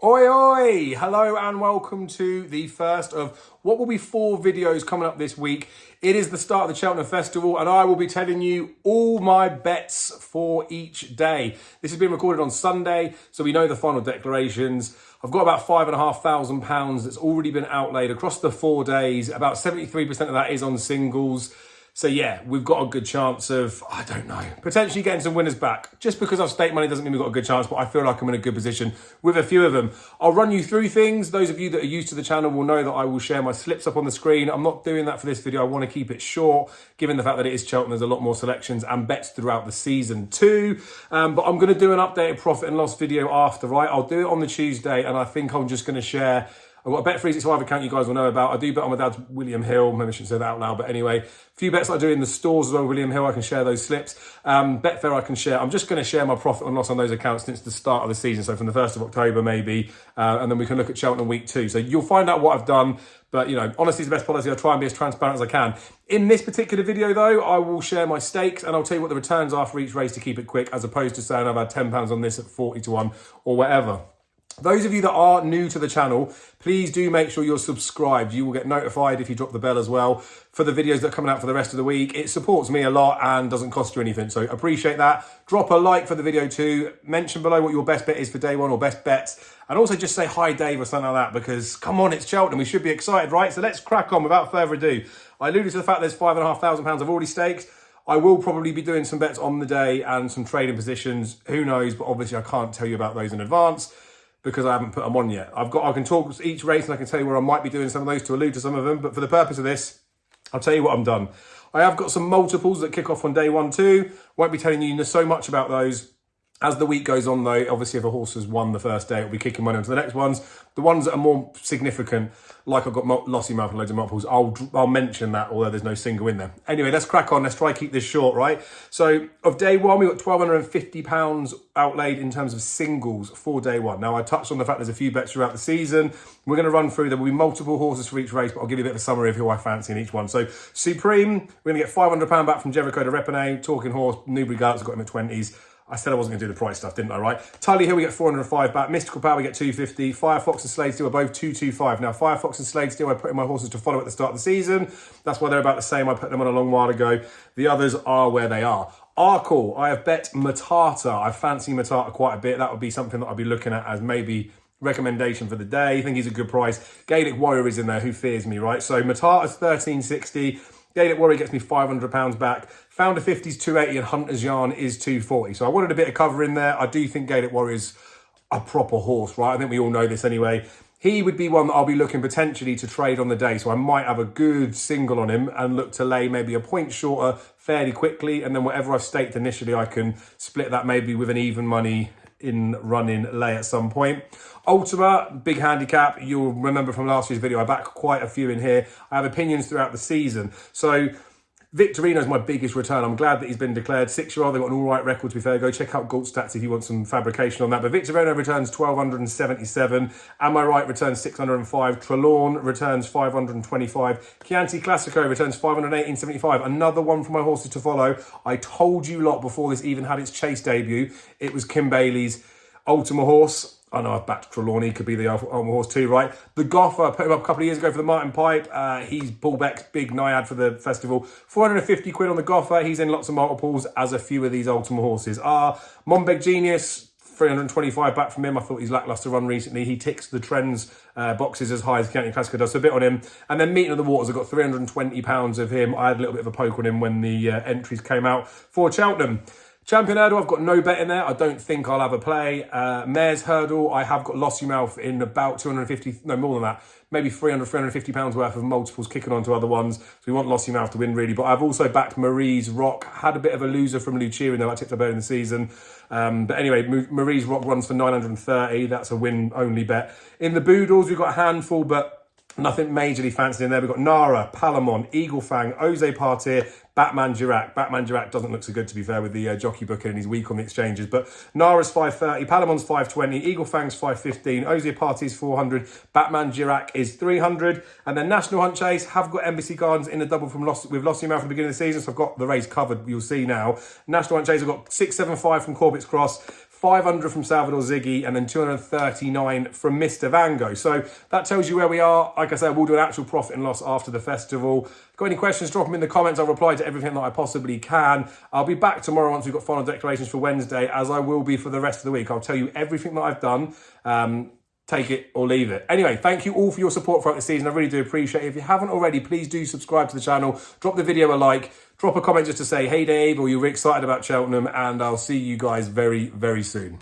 Oi, oi! Hello and welcome to the first of what will be 4 videos coming up this week. It is the start of the Cheltenham Festival and I will be telling you all my bets for each day. This has been recorded on Sunday, so we know the final declarations. I've got about £5,500 that's already been outlaid across the 4 days. About 73% of that is on singles. So yeah, we've got a good chance of, I don't know, potentially getting some winners back. Just because I've staked money doesn't mean we've got a good chance, but I feel like I'm in a good position with a few of them. I'll run you through things. Those of you that are used to the channel will know that I will share my slips up on the screen. I'm not doing that for this video. I want to keep it short, given the fact that it is Cheltenham. There's a lot more selections and bets throughout the season too. But I'm going to do an updated profit and loss video after, right? I'll do it on the Tuesday, and I think I'm just going to share. I've got a Bet365 account you guys will know about. I do bet on my dad's William Hill. Maybe I shouldn't say that out loud, but anyway. A few bets I do in the stores as well, William Hill. I can share those slips. Betfair I can share. I'm just going to share my profit and loss on those accounts since the start of the season. So from the 1st of October maybe. And then we can look at Cheltenham week 2. So you'll find out what I've done. But, you know, honesty is the best policy. I'll try and be as transparent as I can. In this particular video, though, I will share my stakes and I'll tell you what the returns are for each race to keep it quick, as opposed to saying I've had £10 on this at 40 to 1 or whatever. Those of you that are new to the channel, please do make sure you're subscribed. You will get notified if you drop the bell as well for the videos that are coming out for the rest of the week. It supports me a lot and doesn't cost you anything, so appreciate that. Drop a like for the video too. Mention below what your best bet is for day one or best bets. And also just say hi Dave or something like that, because come on, it's Cheltenham. We should be excited, right? So let's crack on without further ado. I alluded to the fact there's £5,500 I've already staked. I will probably be doing some bets on the day and some trading positions. Who knows? But obviously I can't tell you about those in advance, because I haven't put them on yet. I can talk each race and I can tell you where I might be doing some of those to allude to some of them, but for the purpose of this, I'll tell you what I'm done. I have got some multiples that kick off on day 1 too. Won't be telling you so much about those. As the week goes on though, obviously if a horse has won the first day, it'll be kicking money onto the next ones. The ones that are more significant, like I've got Lossy Mouth and loads of multiples, I'll mention that, although there's no single in there. Anyway, let's crack on. Let's try to keep this short, right? So of day 1, we got £1,250 outlaid in terms of singles for day 1. Now I touched on the fact there's a few bets throughout the season. We're going to run through. There will be multiple horses for each race, but I'll give you a bit of a summary of who I fancy in each one. So Supreme, we're going to get £500 back from Jericho to Repine. Talking Horse, Newbury Gallops, got him at 20s. I said I wasn't going to do the price stuff, didn't I, right? Tully Hill, we get 405 back. Mystical Power, we get 250. Firefox and Slade Steel are both 225. Now, Firefox and Slade Steel, I put in my horses to follow at the start of the season. That's why they're about the same. I put them on a long while ago. The others are where they are. Arkle, I have bet Matata. I fancy Matata quite a bit. That would be something that I'd be looking at as maybe recommendation for the day. I think he's a good price. Gaelic Warrior is in there. Who fears me, right? So Matata's 1360. Gaelic Warrior gets me £500 back. Founder 50's 280 and Hunter's Yarn is 240. So I wanted a bit of cover in there. I do think Gaelic Warrior's a proper horse, right? I think we all know this anyway. He would be one that I'll be looking potentially to trade on the day. So I might have a good single on him and look to lay maybe a point shorter fairly quickly. And then whatever I've staked initially, I can split that maybe with an even money in running lay at some point. Ultima, big handicap. You'll remember from last year's video, I backed quite a few in here. I have opinions throughout the season. So Victorino is my biggest return. I'm glad that he's been declared 6-year-old. They've got an all right record, to be fair. Go check out Galt Stats if you want some fabrication on that. But Victorino returns 1,277. Am I Right returns 605. Trelawn returns 525. Chianti Classico returns 518.75. Another one for my horses to follow. I told you lot before this even had its chase debut. It was Kim Bailey's Ultima horse. I know I've backed Trelawney, could be the Ultima horse too, right? The Goffer, I put him up a couple of years ago for the Martin Pipe. He's Paul Beck's big naiad for the festival. 450 quid on the Goffer. He's in lots of multiples, as a few of these Ultima horses are. Monbeg Genius, 325 back from him. I thought he's lacklustre run recently. He ticks the trends boxes as high as Chianti Classico does, so a bit on him. And then Meeting of the Waters, I've got £320 of him. I had a little bit of a poke on him when the entries came out for Cheltenham. Champion Hurdle, I've got no bet in there. I don't think I'll have a play. Mare's Hurdle, I have got Lossy Mouth in about 250, no more than that, maybe £350 worth of multiples kicking on to other ones. So we want Lossy Mouth to win really. But I've also backed Marie's Rock. Had a bit of a loser from Lucia, though I tipped her better in the season. But anyway, Marie's Rock runs for 930. That's a win only bet. In the Boodles, we've got a handful, but nothing majorly fancy in there. We've got Nara, Palamon, Eagle Fang, Ose Partir, Batman Girac. Batman Girac doesn't look so good, to be fair, with the jockey booking, and he's weak on the exchanges. But Nara's 530, Palamon's 520, Eagle Fang's 515, Ose Partir's 400, Batman Girac is 300. And then National Hunt Chase have got Embassy Gardens in the double with Lossy Mouth at the beginning of the season. So I've got the race covered, you'll see now. National Hunt Chase, I've got 675 from Corbett's Cross, 500 from Salvador Ziggy, and then 239 from Mr. Vango. So that tells you where we are. Like I said, we'll do an actual profit and loss after the festival. Got any questions, drop them in the comments. I'll reply to everything that I possibly can. I'll be back tomorrow once we've got final declarations for Wednesday, as I will be for the rest of the week. I'll tell you everything that I've done. Take it or leave it. Anyway, thank you all for your support throughout the season. I really do appreciate it. If you haven't already, please do subscribe to the channel. Drop the video a like. Drop a comment just to say, hey Dave, or you're excited about Cheltenham. And I'll see you guys very, very soon.